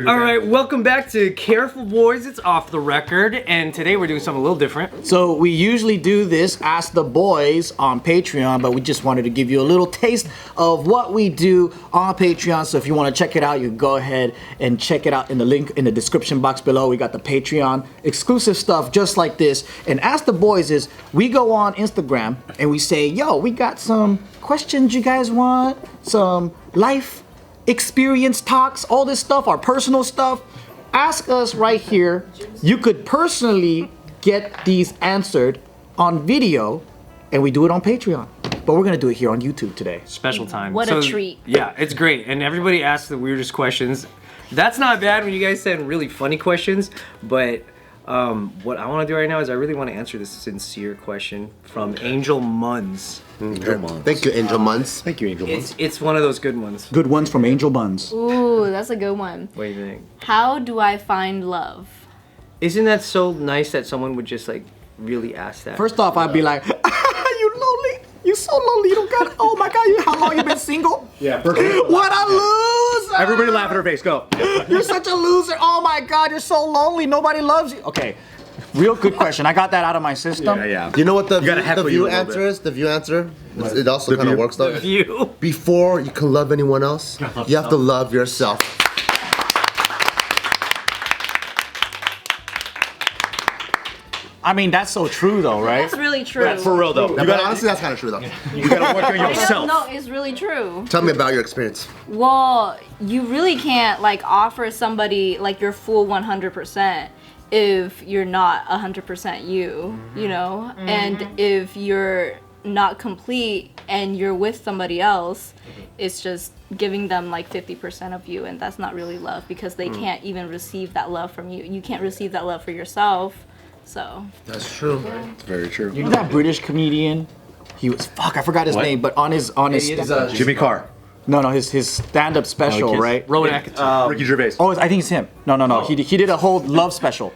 All right, welcome back to Careful Boys. It's off the record, and today we're doing something a little different. So we usually do this, Ask the Boys, on Patreon, but we just wanted to give you a little taste of what we do on Patreon. So if you want to check it out, you can go ahead and check it out in the link in the description box below. We got the Patreon exclusive stuff just like this. And Ask the Boys is we go on Instagram and we say, yo, we got some questions you guys want, some life experience talks, all this stuff, our personal stuff. Ask us right here. You could personally get these answered on video, and we do it on Patreon. But we're gonna do it here on YouTube today. Special time. What a treat. Yeah, it's great. And everybody asks the weirdest questions. That's not bad when you guys send really funny questions, but what I want to do right now is I really want to answer this sincere question from Angel Munns. Thank you, Angel Munns. Thank you, Angel Munns. It's one of those good ones. Good ones from Angel Buns. Ooh, that's a good one. What do you think? How do I find love? Isn't that so nice that someone would just like really ask that? First off, I'd be like, you lonely? You so lonely, you don't got, oh my God, how long you been single? Yeah. What a loser! Everybody laugh at her face, go. You're such a loser. Oh my God, you're so lonely. Nobody loves you. Okay, real good question. I got that out of my system. Yeah. You know what the gotta heckle you view a little answer bit. is? The view answer? It also kind of works though. You. Before you can love anyone else, you have to love yourself. I mean, that's so true though, right? That's really true. That's for real though. Yeah, but honestly, that's kind of true though. You gotta work on I yourself. don't know, it's really true. Tell me about your experience. Well, you really can't like offer somebody like your full 100% if you're not 100% you, you know? And if you're not complete and you're with somebody else, it's just giving them like 50% of you, and that's not really love because they can't even receive that love from you. You can't receive that love for yourself. So That's true. It's very true. You know that British comedian? He was, fuck, I forgot his name, but on his Jimmy Carr. no, his stand-up special, kids. right? Rowan Atkinson. Ricky Gervais. Oh, I think it's him. No. He did a whole love special.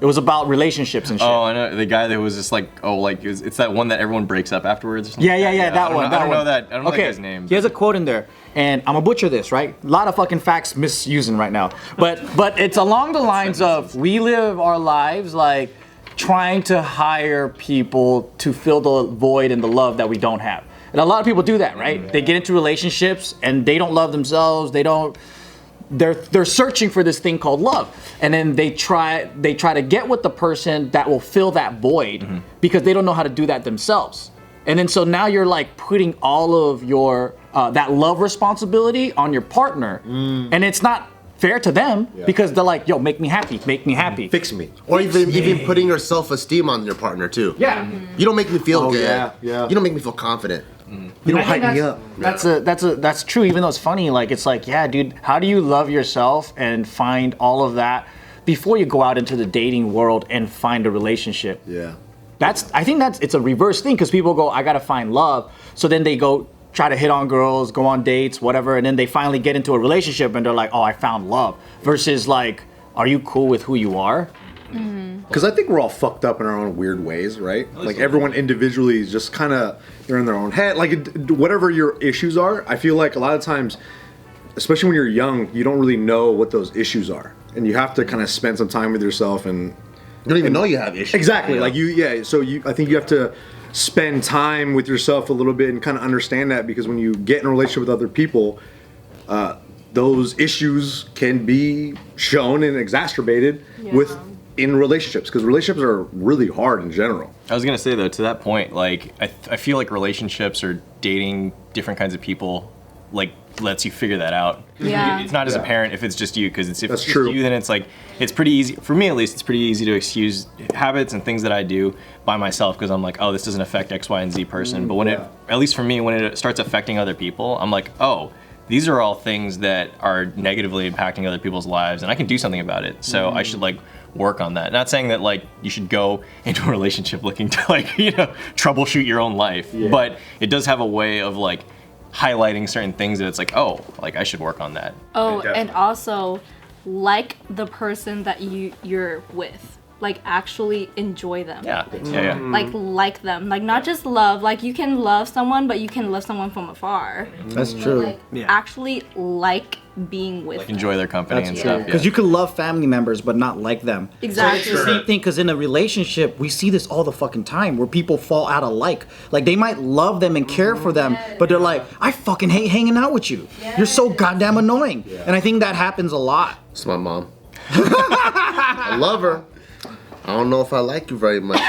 It was about relationships and shit. Oh, I know the guy that was just like, it's that one that everyone breaks up afterwards. Or something. Yeah, that one. I don't know that. I don't know that guy's name. He has a quote in there, and I'm gonna butcher this, right? A lot of fucking facts misusing right now, but it's along the lines of we live our lives like trying to hire people to fill the void and the love that we don't have, and a lot of people do that, right? They get into relationships and they don't love themselves. They're searching for this thing called love, and then they try to get with the person that will fill that void because they don't know how to do that themselves. And then so now you're like putting all of your that love responsibility on your partner, and it's not fair to them because they're like, yo, make me happy, Fix me. Or even putting your self-esteem on your partner too. Yeah. You don't make me feel good. yeah. You don't make me feel confident. You don't hype me up. That's true. Even though it's funny, like it's like, yeah, dude, how do you love yourself and find all of that before you go out into the dating world and find a relationship? Yeah. I think it's a reverse thing because people go, I gotta find love, so then they go try to hit on girls, go on dates, whatever, and then they finally get into a relationship and they're like, oh, I found love. Versus like, are you cool with who you are? Because I think we're all fucked up in our own weird ways, right? Like everyone individually is just kind of, they're in their own head. Like whatever your issues are, I feel like a lot of times, especially when you're young, you don't really know what those issues are. And you have to kind of spend some time with yourself and... You don't even know you have issues. Exactly. Like I think you have to spend time with yourself a little bit and kind of understand that, because when you get in a relationship with other people, those issues can be shown and exacerbated in relationships, because relationships are really hard in general. I was gonna say though, to that point, like I feel like relationships or dating different kinds of people, like lets you figure that out. Yeah. It's not as apparent if it's just you, because if That's it's true. just you, then it's like it's pretty easy for me, at least. It's pretty easy to excuse habits and things that I do by myself because I'm like, oh, this doesn't affect X, Y, and Z person. But when it, at least for me, when it starts affecting other people, I'm like, oh, these are all things that are negatively impacting other people's lives, and I can do something about it. So I should like work on that. Not saying that like you should go into a relationship looking to like, troubleshoot your own life, but it does have a way of like highlighting certain things that it's like, oh, like I should work on that. Oh, and also like the person that you're with. like actually enjoy them. Yeah. Yeah. Like them. Like not just love. Like you can love someone, but you can love someone from afar. That's true. Like actually like being with them. Enjoy their company and stuff. Because you can love family members but not like them. Exactly. It's the same thing, because in a relationship, we see this all the fucking time where people fall out of like. Like, they might love them and care for them, but they're like, I fucking hate hanging out with you. You're so goddamn annoying. And I think that happens a lot. It's my mom. I love her. I don't know if I like you very much.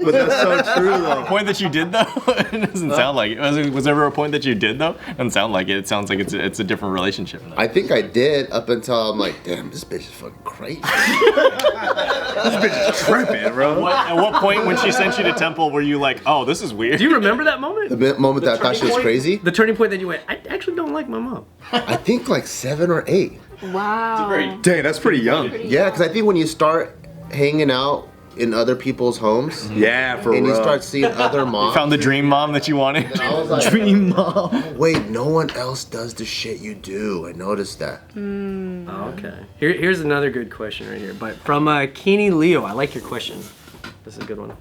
But that's so true, though. Point that you did though, it doesn't sound like it. Was there ever a point that you did though? It doesn't sound like it. It sounds like it's a different relationship. I think I did up until I'm like, damn, this bitch is fucking crazy. This bitch is tripping, bro. At what point when she sent you to temple were you like, oh, this is weird? Do you remember that moment? The moment that I thought she was crazy? The turning point that you went, I actually don't like my mom. I think like 7 or 8. Wow. Dang, that's pretty young. Yeah, because I think when you start hanging out in other people's homes, Yeah, for and you real. start seeing other moms, Found the dream mom that you wanted. I was like, Dream mom. wait, no one else does the shit you do. I noticed that. Oh, okay. Here's another good question right here, but from Keeney Leo. I like your question. This is a good one.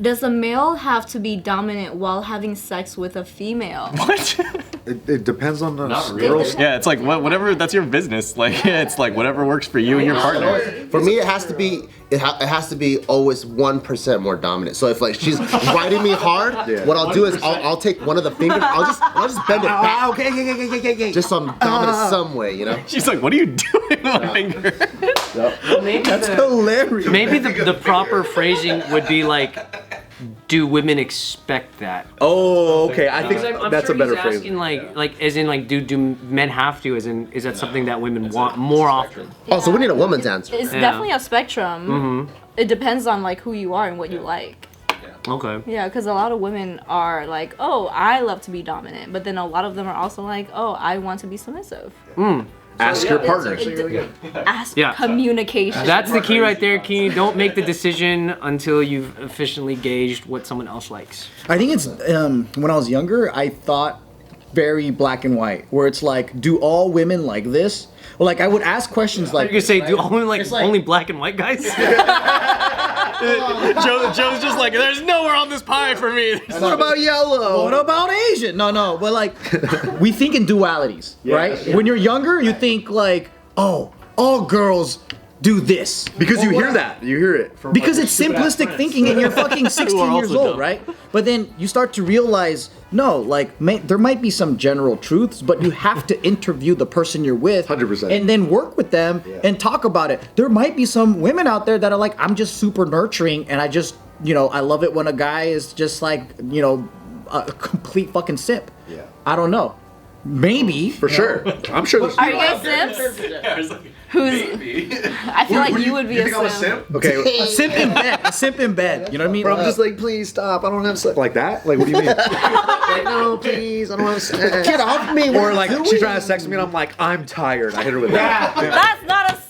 Does a male have to be dominant while having sex with a female? What? It depends on the Yeah, it's like whatever. That's your business. Like it's like whatever works for you and your partner. For me, it has to be. It has to be always 1% more dominant. So if like she's riding me hard, what I'll do is I'll take one of the fingers. I'll just bend it back. Okay. Just so I'm dominant some way, you know. She's like, what are you doing with my finger? Maybe That's hilarious. maybe the proper phrasing would be like, do women expect that? Oh, okay. I think I'm that's sure a better he's phrase. asking like as in like do men have to? As in, is that something that women want more often? Oh, so we need a woman's answer. It's definitely a spectrum. It depends on like who you are and what you like. Okay. Yeah, because a lot of women are like, oh, I love to be dominant, but then a lot of them are also like, oh, I want to be submissive. Ask your partner. Ask Yeah. communication. That's the key right there, Key. Don't make the decision until you've efficiently gauged what someone else likes. I think it's when I was younger, I thought very black and white, where it's like, do all women like this? Or like I would ask questions like, You're gonna say, do all women like It's like- only black and white guys? Joe's just like, there's nowhere on this pie for me. what about yellow? What about Asian? No, but like, we think in dualities, right? When you're younger, you think like, oh, all girls do this. Because you hear that. You hear it. From Because it's simplistic thinking and you're fucking 16 years also old, dumb. right? But then you start to realize, no, like, there might be some general truths, but you have to interview the person you're with 100%. and then work with them and talk about it. There might be some women out there that are like, I'm just super nurturing and I just, I love it when a guy is just like, a complete fucking simp. Yeah. I don't know. Maybe. For sure. I'm sure there's Are you guys simps? Who's? I feel like you would be a simp. Okay. A simp in bed. A simp in bed. You know what I mean? Bro, I'm just like, please stop. I don't have sex. Like that? Like, what do you mean? Like, no, please. I don't have sex. Get off me! Or like, she's trying to sex me and I'm like, I'm tired. I hit her with that. That's not a simp.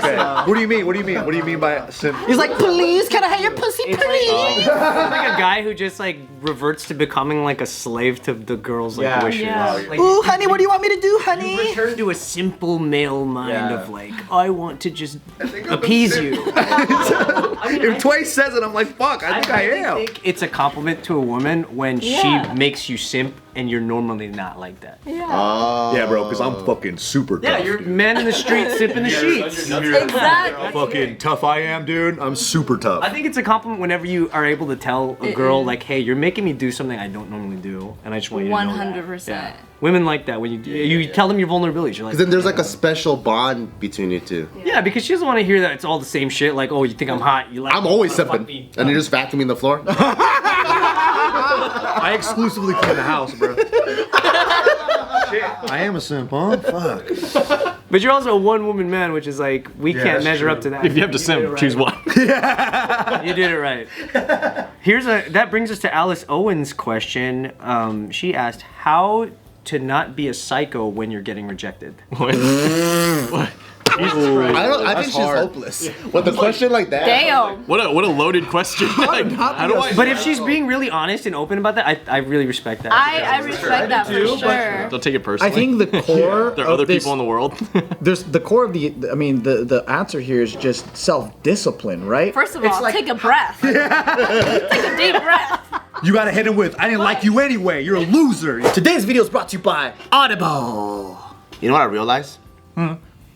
Okay. What do you mean? What do you mean? What do you mean by simp? He's like, please, can I have your pussy, please? It's like a guy who just like reverts to becoming like a slave to the girl's like wishes. Yeah. Like, Ooh, honey, what do you want me to do, honey? return to a simple male mind of like, I want to just appease you. If Tway says it, I'm like, fuck, I think I am. think it's a compliment to a woman when Yeah. she makes you simp and you're normally not like that. Yeah. Yeah, bro, because I'm fucking super tough. Yeah, you're man in the street sipping the sheets. Exactly. Fucking tough I am, dude. I'm super tough. I think it's a compliment whenever you are able to tell a girl like, hey, you're making me do something I don't normally do, and I just want you to know that. 100%. Yeah. Women like that when you tell them your vulnerabilities. You're like, Then there's like a special bond between you two. yeah, because she doesn't want to hear that it's all the same shit. Like, oh, you think I'm hot? You like? I'm always wanna fuck sipping, me. and you're just vacuuming the floor. I exclusively clean the house, bro. I am a simp, huh? Fuck. But you're also a one-woman man, which is like we can't that's measure true. up to that. If you have to simp, choose one. You did it right. That brings us to Alice Owen's question. She asked how to not be a psycho when you're getting rejected. What? I think she's hopeless. With a question like that. Damn. What a loaded question. Like, how do I? But if she's being really honest and open about that, I really respect that. I respect that for sure. Don't take it personally. I think the core there are of other this, people in the world. there's the core of the answer here is just self-discipline, right? First of all, take a breath. Take a deep breath. You gotta hit him with, I didn't like you anyway, you're a loser. Today's video is brought to you by Audible. You know what I realized?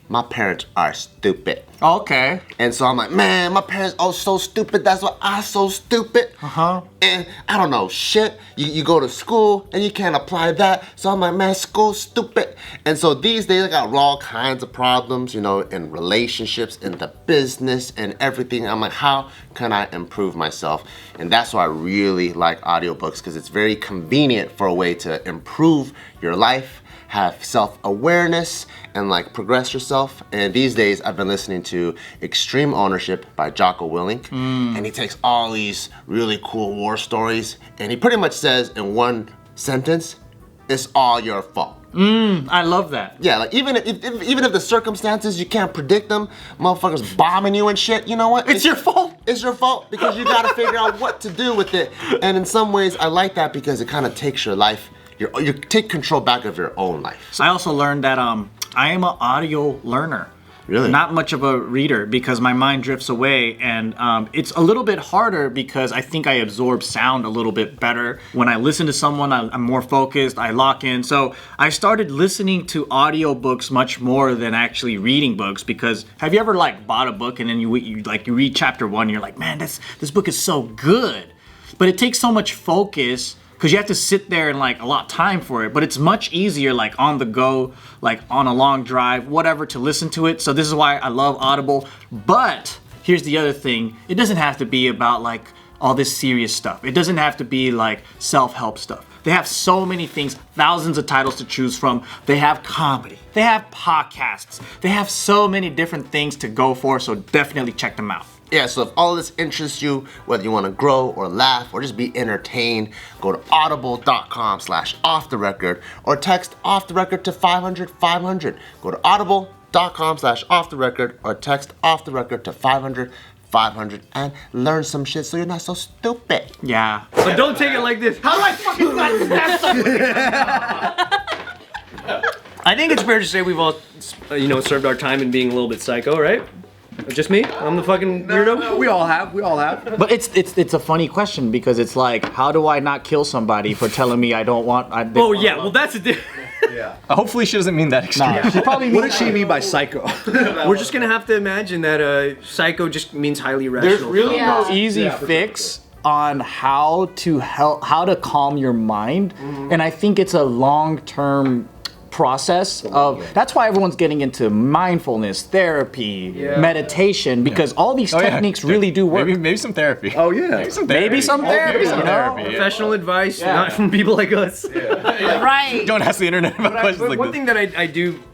My parents are stupid. Okay. And so I'm like, man, my parents are so stupid. That's why I'm so stupid. And I don't know shit. You go to school and you can't apply that. So I'm like, man, school's stupid. And so these days I got all kinds of problems, you know, in relationships, in the business and everything. I'm like, how can I improve myself? And that's why I really like audiobooks, because it's very convenient for a way to improve your life, have self-awareness, and like progress yourself. And these days I've been listening to Extreme Ownership by Jocko Willink. And he takes all these really cool war stories and he pretty much says in one sentence, it's all your fault. I love that. Yeah, like even if the circumstances, you can't predict them, motherfuckers bombing you and shit, you know what? It's your fault. It's your fault because you gotta figure out what to do with it. And in some ways I like that because it kind of takes your life, you take control back of your own life. So I also learned that I am an audio learner. Really? Not much of a reader because my mind drifts away, and it's a little bit harder because I think I absorb sound a little bit better. When I listen to someone, I'm more focused, I lock in. So I started listening to audiobooks much more than actually reading books, because have you ever like bought a book and then you read chapter 1 and you're like, man, this book is so good. But it takes so much focus because you have to sit there and like allot time for it, but it's much easier like on the go, like on a long drive, whatever, to listen to it. So this is why I love Audible. But here's the other thing. It doesn't have to be about like all this serious stuff. It doesn't have to be like self-help stuff. They have so many things, thousands of titles to choose from. They have comedy, they have podcasts, they have so many different things to go for, so definitely check them out. Yeah, so if all this interests you, whether you want to grow or laugh or just be entertained, go to audible.com/offtherecord or text off the record to 500-500. Go to audible.com/offtherecord or text off the record to 500-500 and learn some shit so you're not so stupid. Yeah. But don't take it like this. How do I fucking I think it's fair to say we've all, served our time in being a little bit psycho, right? Just me? I'm the fucking weirdo? No, we all have. But it's a funny question because it's like, how do I not kill somebody for telling me I don't want? Oh yeah, well that's a different. Hopefully she doesn't mean that extreme. Nah, she probably What does she mean by psycho? We're just gonna have to imagine that psycho just means highly rational. There's really Yeah. no easy fix on how to calm your mind, and I think it's a long-term process of. That's why everyone's getting into mindfulness, therapy, meditation, because all these techniques really do work. Maybe some therapy. Oh yeah. Maybe some therapy, you know? Professional advice, not from people like us. Right. Don't ask the internet about questions But like one this. thing that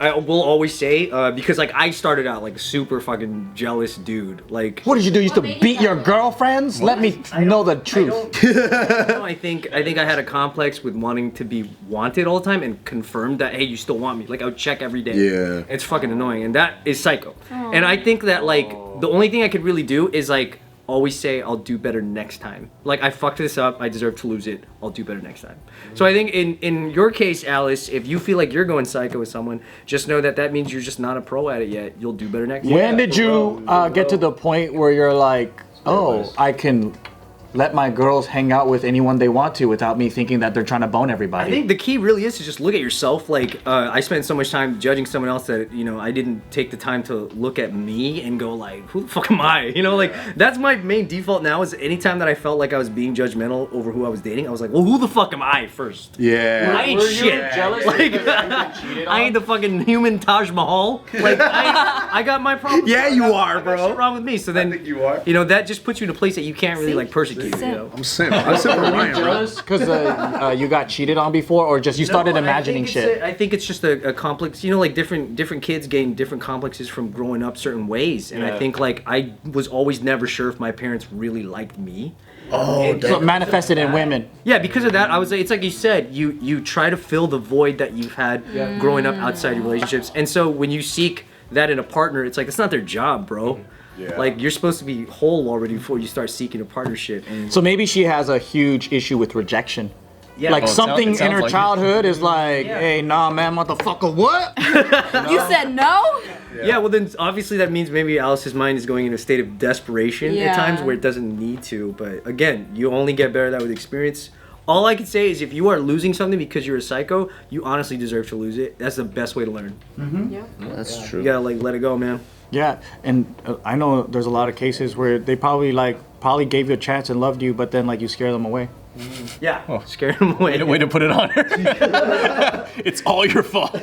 I will always say, because like I started out like a super fucking jealous dude. Like What did you do? You used to beat your girlfriends? Let me know the truth. I think I had a complex with wanting to be wanted all the time and confirmed that, hey, you still want me. Like I would check every day. Yeah. It's fucking annoying, and that is psycho. And I think that like the only thing I could really do is like always say I'll do better next time. Like I fucked this up, I deserve to lose it. I'll do better next time. So I think in your case, Alice, if you feel like you're going psycho with someone, just know that means you're just not a pro at it yet. You'll do better next time. When did you get to the point where you're like, oh, I can let my girls hang out with anyone they want to without me thinking that they're trying to bone everybody? I think the key really is to just look at yourself. Like, I spent so much time judging someone else that, I didn't take the time to look at me and go like, who the fuck am I? Like, that's my main default now is anytime that I felt like I was being judgmental over who I was dating, I was like, well, who the fuck am I first? Yeah. I ain't shit. jealous? Like, I ain't the fucking human Taj Mahal. Like, I got my problems. Yeah, you are, I got bro. shit wrong with me. So then, you are. that just puts you in a place that you can't really like persecute. I'm simp. I'm simp for Ryan, bro. Because you got cheated on before, or just you started imagining shit? I think it's just a complex. Like different kids gain different complexes from growing up certain ways, and I think like I was always never sure if my parents really liked me. Oh, So it manifested in women. Yeah, because of that, I was like, it's like you said, you try to fill the void that you've had growing up outside your relationships, and so when you seek that in a partner, it's like it's not their job, bro. Yeah. Like you're supposed to be whole already before you start seeking a partnership. And So maybe she has a huge issue with rejection. yeah, Like Oh, it sounds- something it in sounds her like it. childhood is like, hey, nah, man, motherfucker, what? You said no? yeah. Well, then obviously that means maybe Alice's mind is going in a state of desperation Yeah. at times where it doesn't need to. But again, you only get better at that with experience. All I can say is if you are losing something because you're a psycho, you honestly deserve to lose it. That's the best way to learn. That's You true. gotta like let it go, man. Yeah, and I know there's a lot of cases where they probably gave you a chance and loved you, but then like you scare them away. Yeah, scare them away. Way to put it on her. It's all your fault.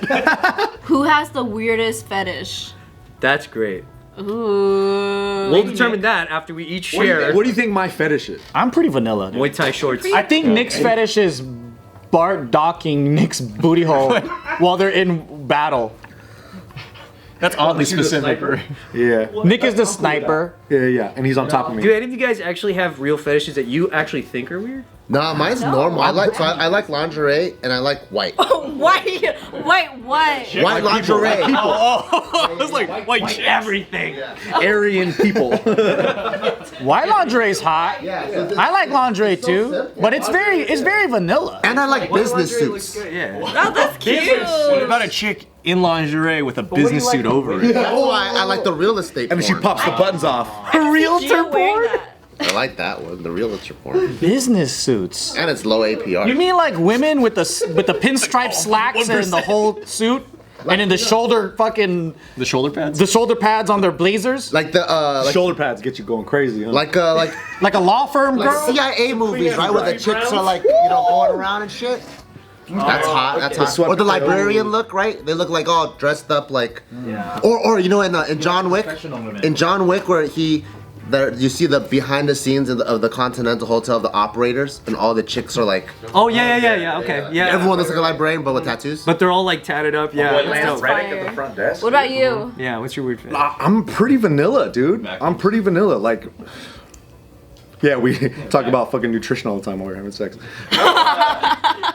Who has the weirdest fetish? That's great. Ooh. We'll determine that after we each share What do you think my fetish is? I'm pretty vanilla. Dude. Muay Thai shorts. I think Nick's fetish is Bart docking Nick's booty hole while they're in battle. That's oddly specific. Yeah. Nick is the sniper. Yeah. And he's on top of me. Do any of you guys actually have real fetishes that you actually think are weird? Nah, mine's normal. I like lingerie and I like white. White. Wait, what? White lingerie. I was like, wait, Everything. Aryan people. White lingerie's hot. Yeah. I like lingerie too, but it's very vanilla. And I like business suits. Yeah. Oh, that's cute. what about a chick in lingerie with a business suit over it? Oh, I like the real estate And porn. she pops the buttons off. Realtor porn? I like that one, the realtor porn. Business suits. And it's low APR. You mean like women with the pinstripe slacks and the whole suit, and then the shoulder The shoulder pads? the shoulder pads on their blazers, like the Shoulder pads get you going crazy, huh? like like a law firm girl. CIA movies, right? Where the chicks are like, going around and shit. That's hot. That's hot. swept Or the away. librarian look, right? They look like all dressed up, like. Yeah. Or in John Wick, where you see the behind the scenes of the Continental Hotel of the operators, and all the chicks are like. Oh yeah. Okay. Yeah. Everyone looks like a librarian, but with tattoos. But they're all like tatted up. Yeah. That's dope. Fire. What about you? Yeah. What's your weird fetish? I'm pretty vanilla, dude. I'm pretty vanilla. Like, yeah, we talk about fucking nutrition all the time while we're having sex.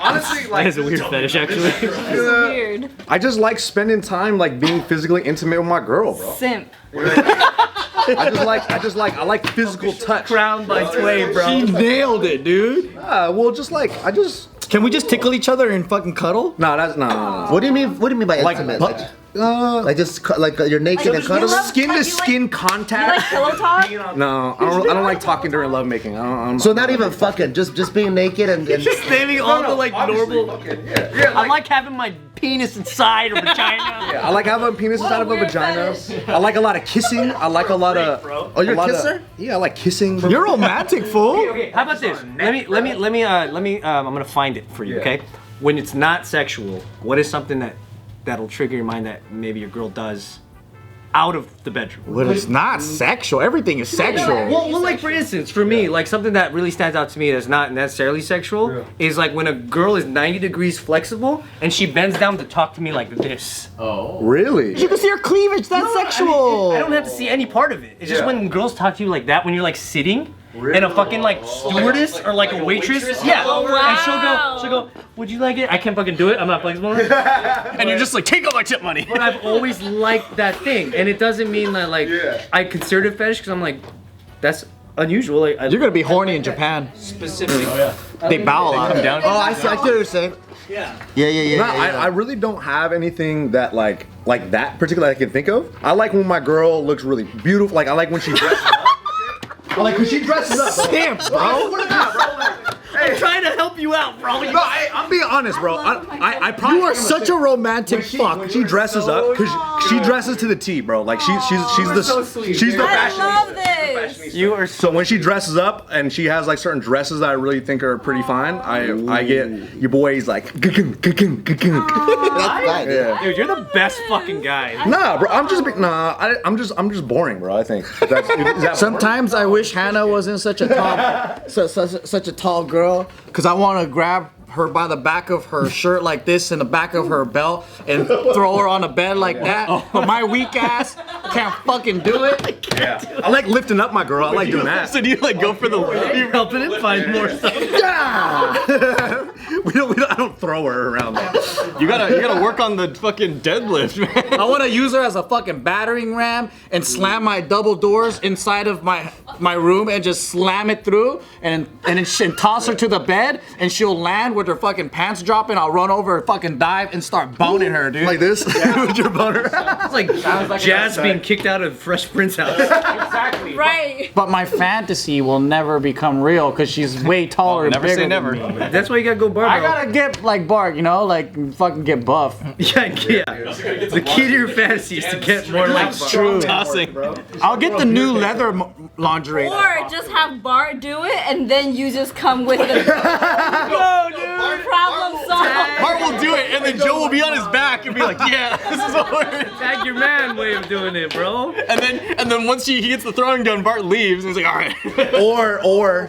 Honestly, That is a weird fetish, actually. It's weird. I just like spending time like being physically intimate with my girl, bro. Simp. I like physical touch. Crowned by Tway, bro. She nailed it, dude. Well, just like Can we just tickle each other and fucking cuddle? no, that's no. What do you mean? What do you mean by Like, intimate? but- Like just like you're naked and cuddling? Skin to skin You like contact. pillow talk? No, I don't like talking during lovemaking. I don't. So not even fucking, just being naked and Just naming all the like normal. I like having my penis inside a vagina. I like having a penis inside of a weird vagina. fetish. I like a lot of kissing. I like a lot of. bro. Oh, you're a lot of- kisser? Yeah, I like kissing. You're romantic, fool. Okay, how about this? Let me. I'm gonna find it for you. Okay. When it's not sexual, what is something that'll trigger your mind that maybe your girl does out of the bedroom? But it's not sexual. Everything is sexual. Well, like for instance, for me, like something that really stands out to me that's not necessarily sexual is like when a girl is 90 degrees flexible and she bends down to talk to me like this. Really? You can see her cleavage. That's sexual. I don't have to see any part of it. It's just when girls talk to you like that, when you're like sitting. And a fucking like stewardess or like a waitress, yeah. Oh, wow. And she'll go, would you like it? I can't fucking do it. I'm not flexible enough. And you're just like, take all my tip money. But I've always liked that thing, and it doesn't mean that like I consider it fetish because I'm like, that's unusual. Like You're gonna be horny in Japan. specifically. They bow a lot. Come down. Oh, I see what you're saying. Yeah. Yeah. No, I really don't have anything that like that particular I can think of. I like when my girl looks really beautiful. Like I like when she dresses up. I like when she dresses up. Stamps, bro. I'm trying to help you out, bro. No, I'm being honest, bro. I probably You are such a romantic fuck. when she dresses up because she dresses to the T, bro. Like she's the so sweet. she's the I fashion. love this. You are so. So when she dresses up and she has like certain dresses that I really think are pretty fine, I get your boy's like. That's fine. Yeah. Dude, you're the best fucking guy. Nah, bro. I'm just boring, bro. I think. Is that Sometimes I wish Hannah wasn't such a tall, such a tall girl, because I want to grab her by the back of her shirt like this and the back of her belt and throw her on a bed like that. But my weak ass can't fucking do it. I like lifting up my girl. I like doing that. So do you like go for the? You're helping him find more stuff. Yeah. I don't throw her around. You gotta work on the fucking deadlift, man. I want to use her as a fucking battering ram and slam my double doors inside of my room and just slam it through and toss her to the bed and she'll land with her fucking pants dropping. I'll run over and fucking dive and start boning her, dude. Like this? With your boner? It's like Jazz being kicked out of Fresh Prince house. Exactly. Right. But my fantasy will never become real because she's way taller and Never bigger say never. than me. That's why you gotta go barbell. I gotta get like Bart, you know, like fucking get buff. Yeah. The key to your fantasy is to get more like Bart. True. Tossing. I'll get the new leather lingerie. Or just have Bart do it and then you just come with the problem solved. Bart will do it, and then Joe will be on his back and be like, "Yeah, this is what we're." Tag your man way of doing it, bro. And then once he gets the throwing gun, Bart leaves, and he's like, "All right." Or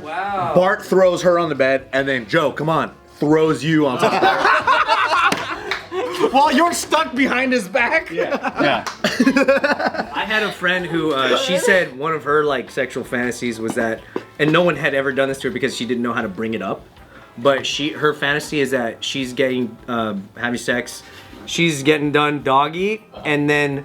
Bart throws her on the bed, and then Joe, come on, throws you on top of her. While you're stuck behind his back. Yeah. I had a friend who she said one of her like sexual fantasies was that, and no one had ever done this to her because she didn't know how to bring it up. But her fantasy is that she's getting having sex, she's getting done doggy, and then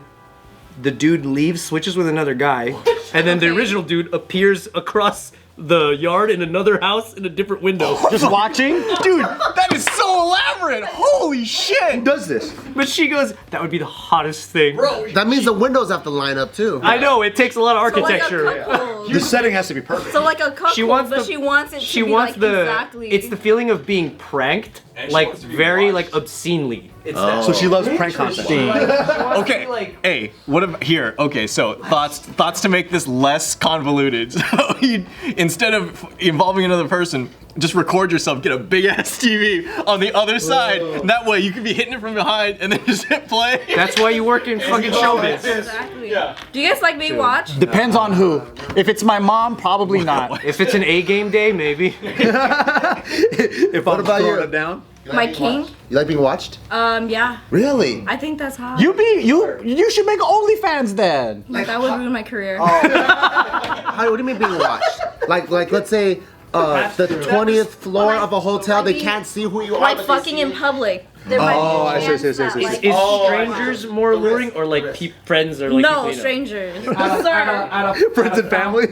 the dude leaves, switches with another guy, and then the original dude appears across the yard in another house in a different window. Just watching? Dude, that is so elaborate. Holy shit. Who does this? But she goes, that would be the hottest thing. That means the windows have to line up too. I know, it takes a lot of architecture. So like a couple. The setting has to be perfect. So like a couple, She wants but the- she wants it She to be wants like the, exactly. it's the feeling of being pranked, like very like obscenely. It's that. So she loves prank content. Okay. Hey, what about here? Okay, so thoughts to make this less convoluted. So instead of involving another person, just record yourself, get a big ass TV on the other side. And that way you can be hitting it from behind and then just hit play. That's why you work in fucking showbiz. Exactly. Yeah. Do you guys like being watched? Depends on who. If it's my mom, probably not. If it's an A game day, maybe. If I'm about throwing you? it down. My king? You like being watched? Yeah. Really? I think that's hot. You should make OnlyFans then. That would ruin my career. What do you mean being watched? Like let's say the 20th floor of a hotel, they can't see who you are. Like but they fucking see in you. public. There might be I a see, chance see, that, see, see. like- Is strangers more alluring or like friends or like No, people you know? strangers. Sir. Friends and family.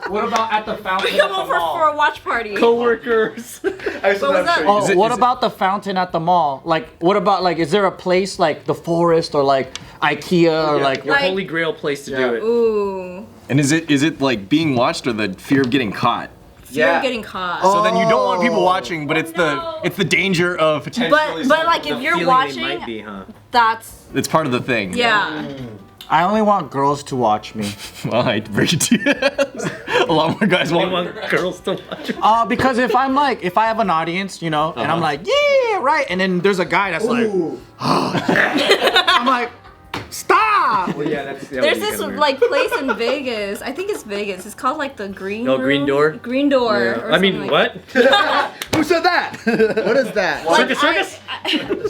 What about at the fountain? Come over for a watch party. Co-workers. What was that? Oh, what is it- about the fountain at the mall? Like, what about like, is there a place like the forest or like IKEA or like? Your Like- holy grail place to do it. Ooh. And is it like being watched or the fear of getting caught? Fear of getting caught. So then you don't want people watching, but it's the danger of potentially. But like if The you're feeling watching, they might be, huh? that's It's part of the thing. yeah. I only want girls to watch me. Well, I break it to you. A lot more guys They want. want girls to watch it. Because if I have an audience, you know, and I'm like, yeah, right, and then there's a guy that's like, I'm like, stop. Well, yeah, that's. There's this like place in Vegas. I think it's Vegas. It's called like the Green. No, Green Room? Door? Green Door. Or I mean, something like what? Who said that? What is that? Like, Circus?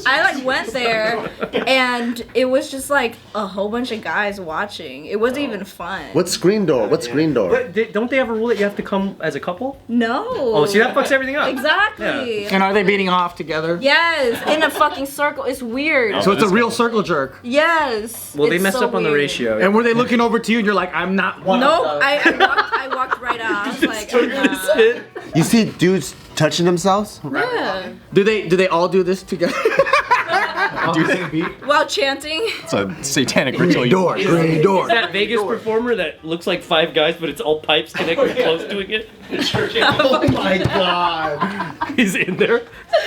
I like went there, and it was just like a whole bunch of guys watching. It wasn't even fun. What's Green Door? What's Green Door? But don't they have a rule that you have to come as a couple? No. Oh, see, that fucks everything up. Exactly. And are they beating off together? Yes, in a fucking circle. It's weird. So it's a real circle jerk. Yes. Well, they it's messed so up on the weird. ratio. And were they looking over to you and you're like, I'm not one Nope. of those? I walked right out. I was like, You see dudes touching themselves? yeah. Do they all do this together? While chanting. It's a satanic ritual. Green door. Is that Vegas performer that looks like five guys, but it's all pipes connected close doing it? Oh my god. He's in there.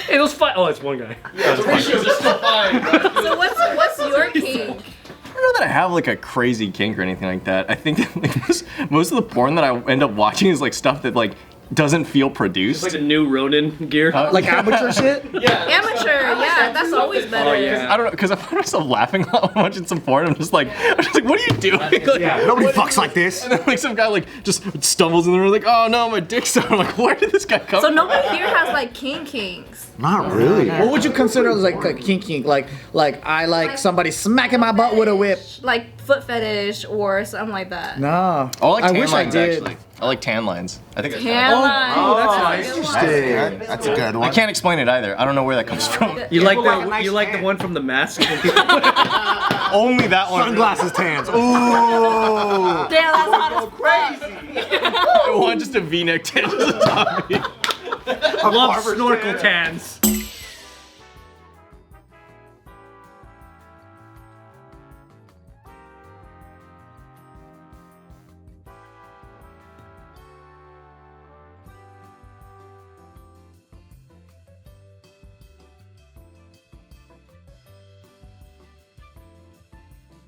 Hey, those five. Oh, it's one guy. So what's your kink? I don't know that I have like a crazy kink or anything like that. I think that like, most of the porn that I end up watching is like stuff that like doesn't feel produced. It's like the new Ronin gear. Like amateur shit? Amateur, yeah, that's always better. Oh, yeah. I don't know, because I find myself laughing a lot watching some porn. I'm just like, what are you doing? Like, Nobody fucks like this. and then like some guy like just stumbles in the room like, oh no, my dick's out. I'm like, where did this guy come So from? nobody here has like kinks. Not really. What would you consider as like a kink? Like I like somebody smacking my butt with a whip. Like foot fetish or something like that. No. Oh, I like I tan wish I lines, did. actually. I like tan lines. I think Tan lines. Oh, that's nice. Interesting. That's a good one. I can't explain it either. I don't know where that comes from. You like the one from the mask? Only that one. Sunglasses tans. Ooh. Damn, that's hot as fuck. I want just a V-neck tan. I love snorkel tans.